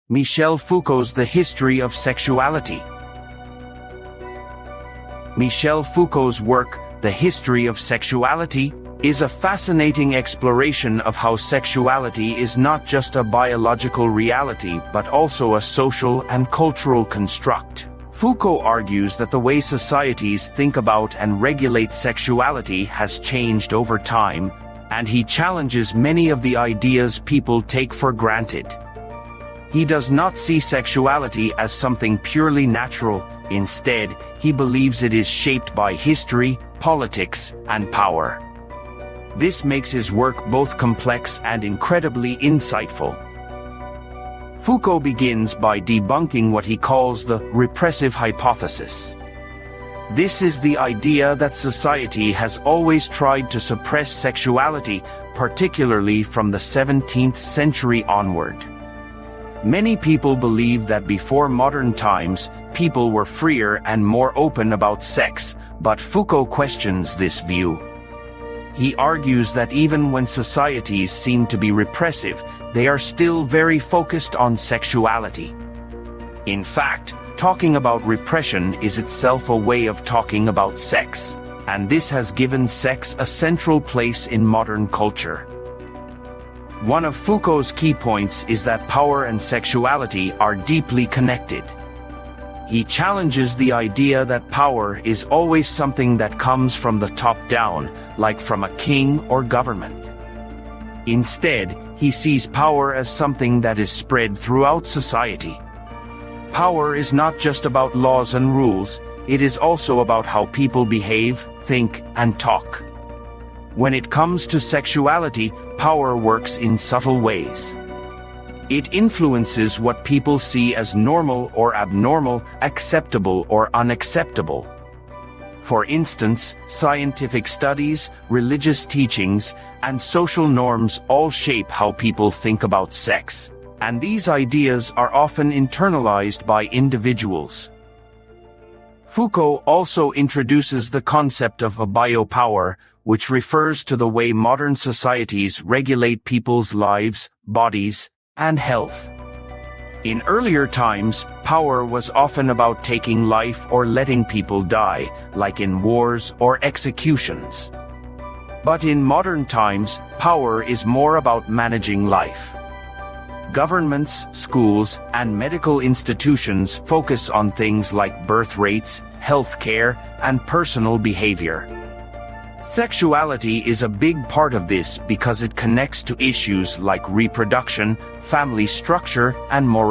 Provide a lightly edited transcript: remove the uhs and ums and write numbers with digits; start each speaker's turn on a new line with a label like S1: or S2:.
S1: Michel Foucault's The History of Sexuality. Michel Foucault's work, The History of Sexuality, is a fascinating exploration of how sexuality is not just a biological reality but also a social and cultural construct. Foucault argues that the way societies think about and regulate sexuality has changed over time, and he challenges many of the ideas people take for granted. He does not see sexuality as something purely natural. Instead, he believes it is shaped by history, politics, and power. This makes his work both complex and incredibly insightful. Foucault begins by debunking what he calls the repressive hypothesis. This is the idea that society has always tried to suppress sexuality, particularly from the 17th century onward. Many people believe that before modern times, people were freer and more open about sex, but Foucault questions this view. He argues that even when societies seem to be repressive, they are still very focused on sexuality. In fact, talking about repression is itself a way of talking about sex, and this has given sex a central place in modern culture. One of Foucault's key points is that power and sexuality are deeply connected. He challenges the idea that power is always something that comes from the top down, like from a king or government. Instead, he sees power as something that is spread throughout society. Power is not just about laws and rules, it is also about how people behave, think, and talk. When it comes to sexuality, power works in subtle ways. It influences what people see as normal or abnormal, acceptable or unacceptable. For instance, scientific studies, religious teachings, and social norms all shape how people think about sex, and these ideas are often internalized by individuals. Foucault also introduces the concept of a biopower, which refers to the way modern societies regulate people's lives, bodies, and health. In earlier times, power was often about taking life or letting people die, like in wars or executions. But in modern times, power is more about managing life. Governments, schools, and medical institutions focus on things like birth rates, healthcare, and personal behavior. Sexuality is a big part of this because it connects to issues like reproduction, family structure, and morality.